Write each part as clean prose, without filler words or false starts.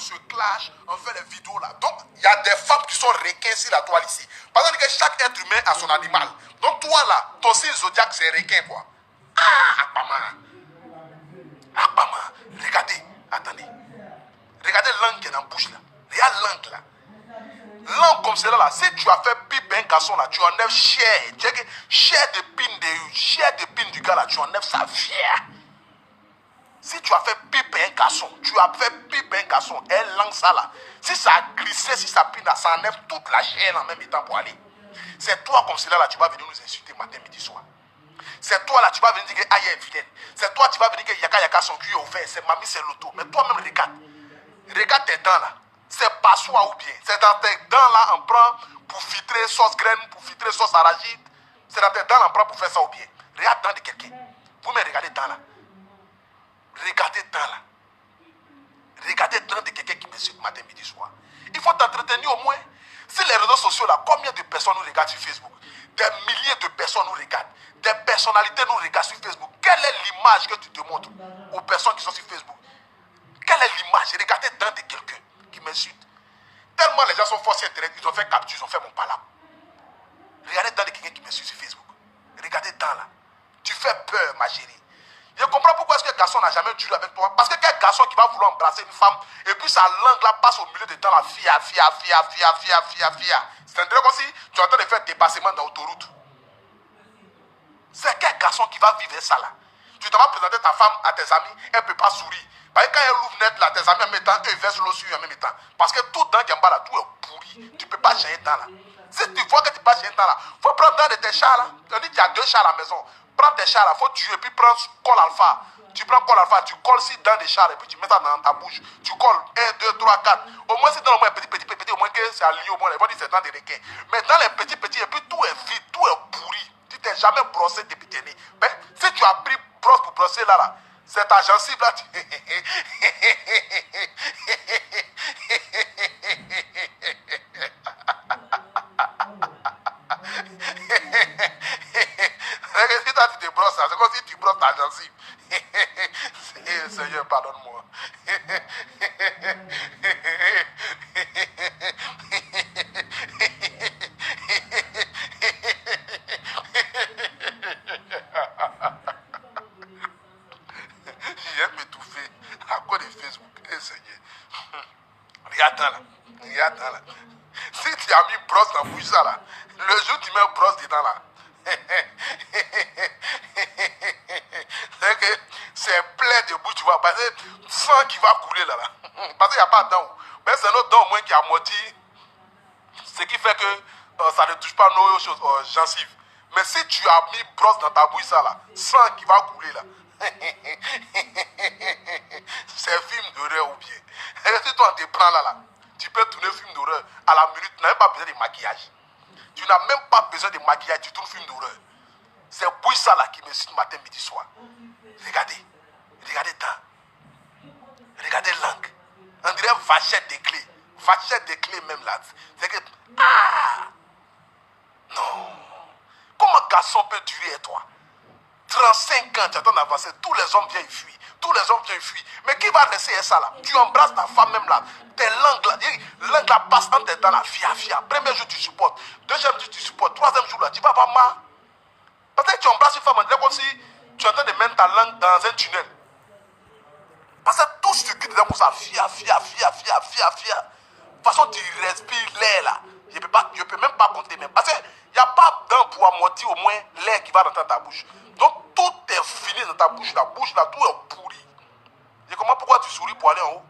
se clash, on fait les vidéos là. Donc, il y a des femmes qui sont requins sur la toile ici. Parce que chaque être humain a son animal. Donc, toi là, ton signe zodiaque, c'est requin quoi. Ah, Akpama. Akpama. Regardez, attendez. Regardez l'angle qui est dans la bouche là. Regarde l'angle là. L'angle comme cela là, si tu as fait pipe un garçon là, tu enlèves chair. Chair d'épine du gars là, tu enlèves sa fière. Si tu as fait pipe un garçon, elle langue ça là. Si ça a glissé, si ça pine là, ça enlève toute la chair en même temps pour aller. C'est toi comme cela là, tu vas venir nous insulter matin, midi, soir. C'est toi là, tu vas venir dire que Aïe est vilaine. C'est toi, tu vas venir dire que Yaka son cul est ouvert. C'est mamie, c'est l'auto. Mais toi-même, regarde. Regarde tes dents là. C'est pas soi ou bien. C'est dans tes dents là, on prend pour filtrer sauce graine, pour filtrer sauce arachide. C'est dans tes dents là, on prend pour faire ça ou bien. Regarde dents de quelqu'un. Vous me regardez dents là. Regardez dents là. Regardez dents de quelqu'un qui me suit matin, midi, soir. Il faut t'entretenir au moins. Si les réseaux sociaux là, combien de personnes nous regardent sur Facebook? Des milliers de personnes nous regardent. Des personnalités nous regardent sur Facebook. Quelle est l'image que tu te montres aux personnes qui sont sur Facebook? Quelle est l'image? Regardez dents de quelqu'un qui m'insulte. Tellement les gens sont forcés internet, ils ont fait capture, ils ont fait mon palabre. Regardez dents de quelqu'un qui m'insulte sur Facebook. Regardez dents là. Tu fais peur, ma chérie. Je comprends pourquoi est-ce que garçon n'a jamais duré avec toi. Parce que quel garçon qui va vouloir embrasser une femme et puis sa langue là passe au milieu de temps là, fia. C'est un truc comme si tu es en train de faire dépassement dans l'autoroute. C'est quel garçon qui va vivre ça là? Tu te vas présenter ta femme à tes amis, elle ne peut pas sourire. Parce que quand elle ouvre net là, tes amis en même temps, eux versent l'eau sur en même temps. Parce que tout dans Gamba là, tout est pourri. Tu ne peux pas changer temps là. Si tu vois que tu ne peux pas changer temps là, il faut prendre dans de tes chats là. On dit qu'il y a 2 chats à la maison. Prends tes chats là, il faut tuer, puis prends col alpha. Tu prends col alpha, tu colles si dans des chats et puis tu mets ça dans ta bouche. Tu colles 1, 2, 3, 4. Au moins, c'est dans le moins petit, au moins que c'est aligné au moins. Ils vont dire c'est dans des requins. Mais dans les petits, et puis tout est vide, tout est pourri. Tu t'es jamais brossé depuis tes nez. Mais si tu as pris brosse pour brosser là, c'est ta gencive là. Si toi tu te brosses, c'est comme si tu brosses ta gencive. Seigneur, pardonne-moi. J'aime m'étouffer à cause de Facebook. Seigneur. Regarde là. Si tu as mis brosse dans la bouche ça là, le jour où tu mets brosse dedans là, c'est que c'est plein de bouche, tu vois, parce que sang qui va couler là. Parce qu'il n'y a pas de dents. Mais c'est notre dent au moins qui amortit, ce qui fait que ça ne touche pas nos choses, gencives. Mais si tu as mis brosse dans ta bouche ça là, sang qui va couler là. C'est un film d'horreur ou bien. Et si toi on te prend là, tu peux tourner un film d'horreur à la minute, tu n'as même pas besoin de maquillage. Tu n'as même pas besoin de maquillage, tu tournes un film d'horreur. C'est bouille ça là qui me suit matin, midi, soir. Regardez dents. Regardez langue. On dirait vachette de clés même là. C'est que, non. Comment un garçon peut durer toi? 35 ans, tu attends d'avancer, tous les hommes viennent fuir. Mais qui va rester ça là? Tu embrasses ta femme même là. Tes langues là passent dans tes dents là. Fia. Premier jour tu supportes. Deuxième jour tu supportes. Troisième jour là, tu vas avoir marre. Peut-être que tu embrasses une femme, on dirait comme si tu es en train de mettre ta langue dans un tunnel. Parce que tout ce qui te dit comme ça, fia. De toute façon, tu respires l'air là. Je ne peux même pas compter même. Parce qu'il n'y a pas d'un pour amortir au moins l'air qui va rentrer dans ta bouche. Donc tout est fini dans ta bouche. La bouche là, tout est pourri. Je comprends pourquoi tu souris pour aller en haut.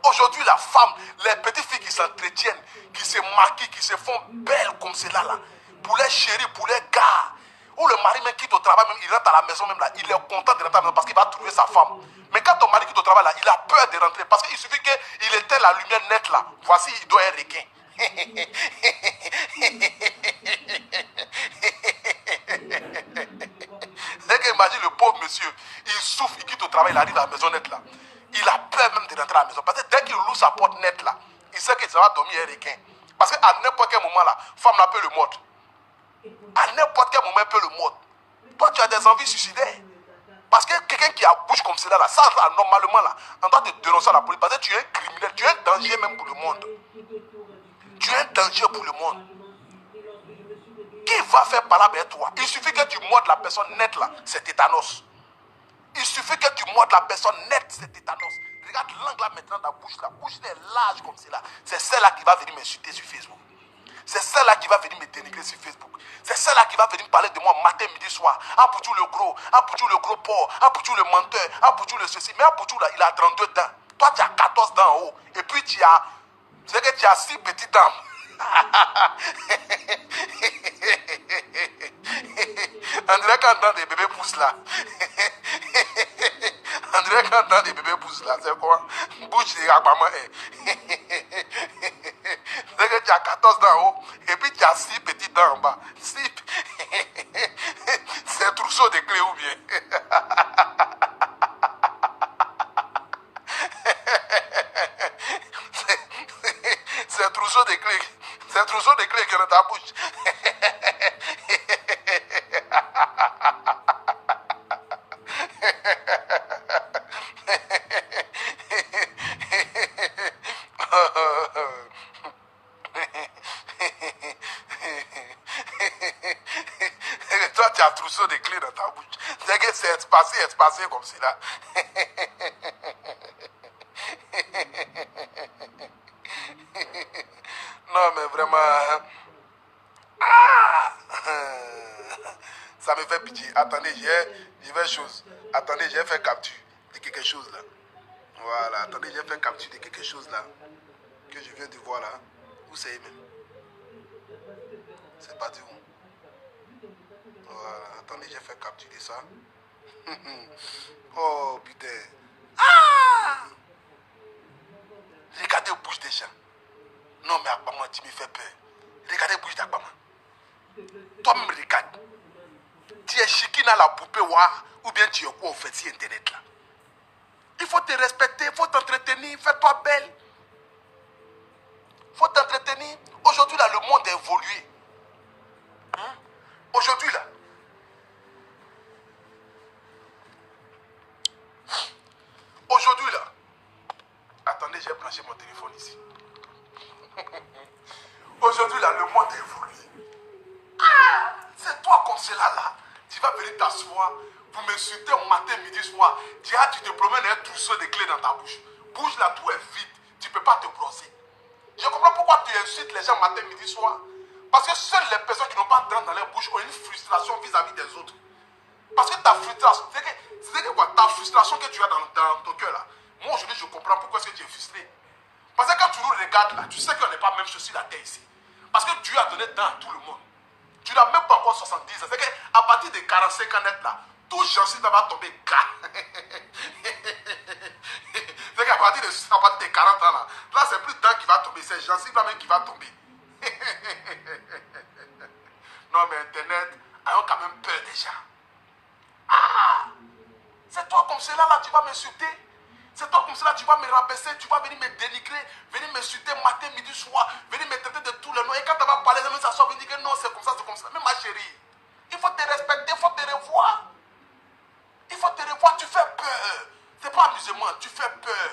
Aujourd'hui, la femme, les petites filles qui s'entretiennent, qui se maquillent, qui se font belles comme cela là, pour les chéris, pour les gars. Ou le mari même quitte au travail, même, il rentre à la maison même là, il est content de rentrer à la maison parce qu'il va trouver sa femme. Mais quand ton mari quitte au travail là, il a peur de rentrer parce qu'il suffit qu'il éteint la lumière nette là. Voici, il doit être requin. C'est qu'imagine le pauvre monsieur, il souffre, il quitte au travail, il arrive à la maison nette là. Il a peur même de rentrer à la maison. Parce que dès qu'il loue sa porte nette là, il sait qu'il va dormir un requin. Parce qu'à n'importe quel moment là, femme là peut le mordre. À n'importe quel moment elle peut le mordre. Toi, tu as des envies suicidaires. Parce que quelqu'un qui a bouche comme cela, là, ça, là, normalement, là, on doit te dénoncer à la police. Parce que tu es un criminel, tu es un danger même pour le monde. Tu es un danger pour le monde. Qui va faire parler avec toi? Il suffit que tu mordes la personne nette là, c'est tétanos. Il suffit que tu mordes la personne nette, c'est tétanos. Regarde l'angle là maintenant, la bouche est large comme cela. C'est celle-là qui va venir m'insulter sur Facebook. C'est celle-là qui va venir me dénigrer sur Facebook. C'est celle-là qui va venir me parler de moi matin, midi, soir. Ah, Poutou le gros, ah, Poutou le gros porc, ah, Poutou le menteur, ah, Poutou le ceci. Mais ah, Poutou là, il a 32 dents. Toi, tu as 14 dents en haut. Et puis tu as, c'est que tu as 6 petites dents. On dirait qu'entend des bébés poussent là. On dirait qu'entend des bébés poussent là. C'est quoi? Bouche de Akbama. C'est que tu as 14 dents en haut. Et puis tu as 6 petites dents en bas. C'est un trousseau de clés ou bien? C'est un trousseau de clés. C'est un trousseau de clés qui est dans ta bouche. Toi, tu as un trousseau de clés dans ta bouche. C'est que c'est espacé comme cela. Non, mais vraiment... Ça me fait pitié. Attendez, j'ai fait chose. Attendez, j'ai fait capture de quelque chose là. Voilà, attendez, j'ai fait capture de quelque chose là. Que je viens de voir là. Où c'est même? C'est parti où? Voilà, attendez, j'ai fait capture de ça. Oh putain. Ah! Regardez la bouche des gens. Non mais Akbama, tu me fais peur. Regardez la bouche d'Akbama. Toi-même regarde. Tu es chiquine à la poupée ou bien tu es quoi au fait sur internet là? Il faut te respecter, il faut t'entretenir, fais-toi belle. Il faut t'entretenir. Aujourd'hui là, le monde a évolué. Aujourd'hui là. Aujourd'hui là. Attendez, j'ai branché mon téléphone ici. Aujourd'hui là, le monde a évolué. Ah, c'est toi comme cela là. Tu vas venir t'asseoir pour m'insulter au matin, midi, soir. Tu te promènes un trousseau de clés dans ta bouche. Bouche là, tout est vide. Tu ne peux pas te brosser. Je comprends pourquoi tu insultes les gens matin, midi, soir. Parce que seules les personnes qui n'ont pas de dents dans leur bouche ont une frustration vis-à-vis des autres. Parce que ta frustration, c'est que quoi, ta frustration que tu as dans ton cœur là. Moi aujourd'hui, je comprends pourquoi est-ce que tu es frustré. Parce que quand tu nous regardes là, tu sais qu'on n'est pas même sur la terre ici. Parce que Dieu a donné dents à tout le monde. Tu n'as même pas encore 70 ans. C'est qu'à partir de 45 ans net là, tout gencive va tomber gras. C'est qu'à partir de 40 ans là c'est plus dents qui va tomber, c'est gencive là même qui va tomber. Non mais Internet, ayons quand même peur déjà. Ah! C'est toi comme cela là, tu vas m'insulter. C'est toi comme cela, tu vas me rabaisser, tu vas venir me dénigrer, venir m'insulter matin, midi, soir, venir me traiter de tous les noms. Et quand tu vas parler, ça sort, venir dire que non, c'est comme ça, c'est comme ça. Mais ma chérie, il faut te respecter, il faut te revoir. Il faut te revoir, tu fais peur. C'est pas amusement, tu fais peur.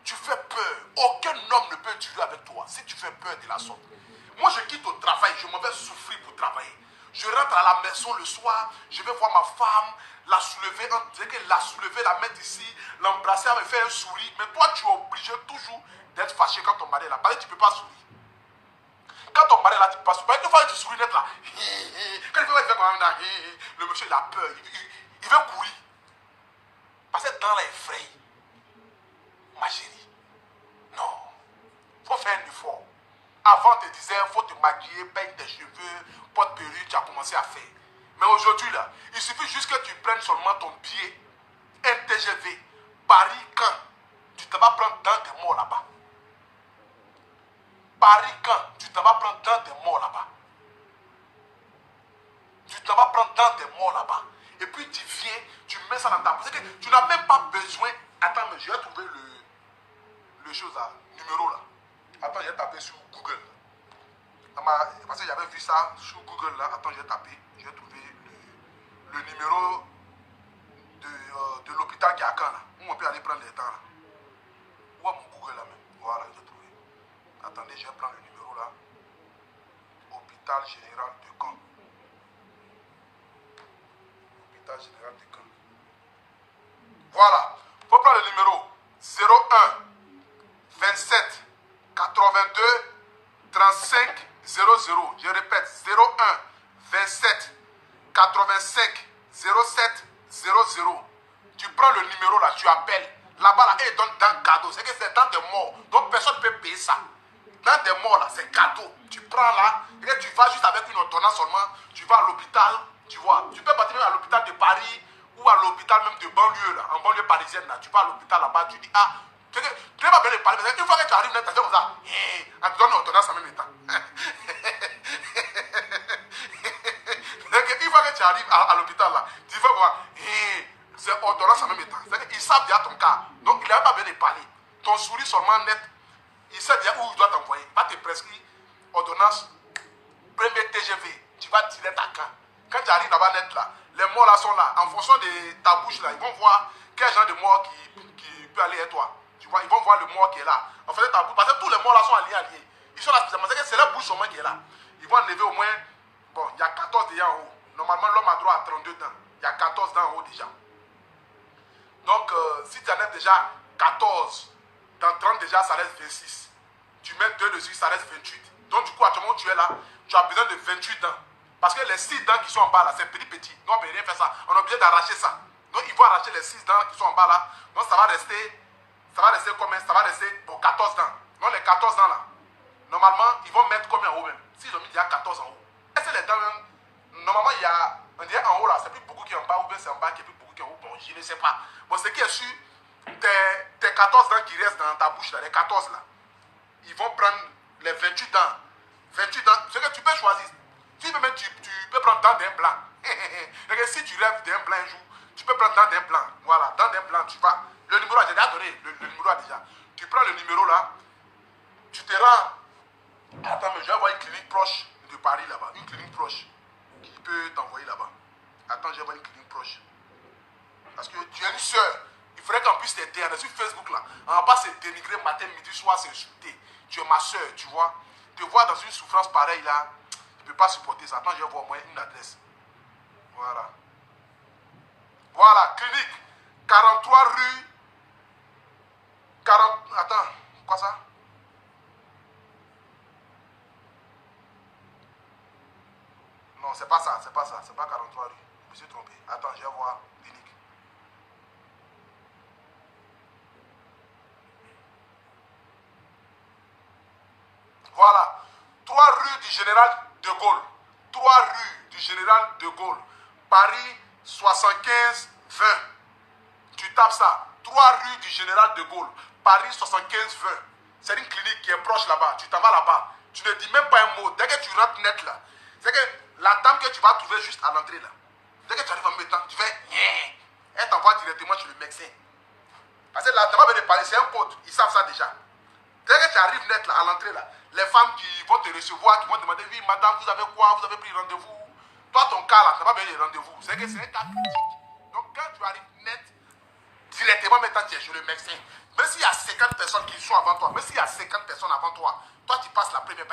Tu fais peur. Aucun homme ne peut durer avec toi si tu fais peur de la sorte. Moi, je quitte au travail, je m'en vais souffrir pour travailler. Je rentre à la maison le soir, je vais voir ma femme, la soulever, la mettre ici, l'embrasser, elle me faire un sourire. Mais toi, tu es obligé toujours d'être fâché quand ton mari est là. Parce que tu ne peux pas sourire. Quand ton mari est là, tu ne peux pas sourire. Parce que une fois que tu souris, là, quand il fait quand même là, le monsieur il a peur, il veut courir. Parce que dans là, il effraie. Ma chérie, non. Il faut faire un effort. Avant, on te disait, il faut te maquiller, peigne tes cheveux, porte perruque, tu as commencé à faire. Mais aujourd'hui, là, il suffit juste que tu prennes seulement ton billet, un TGV, Paris-Caen. Tu te vas prendre dans des morts là-bas. Paris-Caen, tu te vas prendre dans des morts là-bas. Tu te vas prendre dans des morts là-bas. Et puis tu viens, tu mets ça dans ta poche. Tu n'as même pas besoin. Attends, mais je vais trouver le chose là, numéro là. Attends, j'ai tapé sur Google. Parce que j'avais vu ça sur Google là. Attends, j'ai tapé. J'ai trouvé le numéro de l'hôpital qui est à Caen, là, où on peut aller prendre les temps. Là. Où est mon Google là même? Voilà, j'ai trouvé. Attendez, je vais prendre le numéro là. Hôpital général de Caen. Hôpital général de Caen. Voilà. Il faut prendre le numéro 01 27 82 35 00. Je répète, 01 27 85 07 00. Tu prends le numéro là, tu appelles. Là-bas, là, ils donnent un cadeau. C'est que c'est dans des morts. Donc personne ne peut payer ça. Dans des morts là, c'est cadeau. Tu prends là, et tu vas juste avec une ordonnance seulement. Tu vas à l'hôpital, tu vois. Tu peux partir même à l'hôpital de Paris ou à l'hôpital même de banlieue là, en banlieue parisienne là. Tu vas à l'hôpital là-bas, tu dis ah. Tu n'es pas bien de parler, mais une fois que tu arrives, tu as comme ça, on te donne une ordonnance en même temps. Une fois que tu arrives à l'hôpital là, tu vas voir, c'est ordonnance en même temps. Ils savent déjà ton cas, donc il n'a pas besoin de parler. Ton sourire seulement net, il sait déjà où il doit t'envoyer. Il va te prescrire ordonnance, premier TGV, tu vas direct à Caen. Quand tu arrives là-bas net là, les morts là sont là. En fonction de ta bouche là, ils vont voir quel genre de mort qui peut aller à toi. Tu vois, ils vont voir le mort qui est là. En fait, ta bouche, parce que tous les morts là sont alliés. Ils sont là spécialement. C'est la bouche seulement qui est là. Ils vont enlever au moins, bon, il y a 14 déjà en haut. Normalement, l'homme a droit à 32 dents. Il y a 14 dents en haut déjà. Donc, si tu enlèves déjà 14, dans 30 déjà, ça reste 26. Tu mets 2 dessus, ça reste 28. Donc, du coup, actuellement, tu es là, tu as besoin de 28 dents. Parce que les 6 dents qui sont en bas là, c'est petit. Nous, on ne peut rien faire ça. On a obligé d'arracher ça. Donc, ils vont arracher les 6 dents qui sont en bas là. Donc, ça va rester combien? Ça va rester pour 14 dents. Donc, les 14 dents là, normalement, ils vont mettre combien en haut même? S'ils ont mis il y a 14 en haut. Est-ce que les dents même, normalement, il y a, on dirait en haut là, c'est plus beaucoup qui est en bas ou bien c'est en bas qui est plus beaucoup qui est en haut. Bon, je ne sais pas. Bon, ce qui est sûr, tes 14 dents qui restent dans ta bouche là, les 14 là, ils vont prendre les 28 dents. 28 dents, c'est que tu peux choisir. Tu peux prendre dents d'un blanc. Si tu rêves d'un blanc un jour, tu peux prendre dents d'un blanc. Voilà, dents d'un blanc, tu vas. Le numéro, j'ai déjà donné. Le numéro a déjà. Tu prends le numéro là, tu te rends. Attends, mais je vais voir une clinique proche de Paris là-bas. Une clinique proche qui peut t'envoyer là-bas. Attends, je vais voir une clinique proche. Parce que tu es une soeur. Il faudrait qu'on puisse t'aider. Sur Facebook là, on va pas se dénigrer matin, midi, soir, s'insulter. Tu es ma soeur, tu vois. Te voir dans une souffrance pareille là, je ne peux pas supporter ça. Attends, je vais voir au moins une adresse. Voilà. Voilà, clinique. 43 rue. 40. Attends, quoi ça? Non, c'est pas ça, c'est pas ça. C'est pas 43 rue. Je me suis trompé. Attends, je vais voir. Clinique. Voilà. 3 rue du Général de Gaulle. 3 rue du Général de Gaulle. Paris 75 20. Tu tapes ça. 3 rue du Général de Gaulle. Paris 75 20. C'est une clinique qui est proche là-bas. Tu t'en vas là-bas. Tu ne dis même pas un mot. Dès que tu rentres net là, c'est que la dame que tu vas trouver juste à l'entrée là, dès que tu arrives en même temps, tu fais elle t'envoie directement chez le médecin. Parce que là, tu vas de parler, c'est un pote. Ils savent ça déjà. Dès que tu arrives net là, à l'entrée là, les femmes qui vont te recevoir, qui vont te demander, oui, madame, vous avez quoi? Vous avez pris rendez-vous? Toi, ton cas là, tu n'as pas besoin de rendez-vous. C'est que c'est un cas critique. Donc, quand tu arrives net, directement maintenant, tu es chez le médecin. Même s'il y a 50 personnes qui sont avant toi, même s'il y a 50 personnes avant toi, toi, tu passes la première.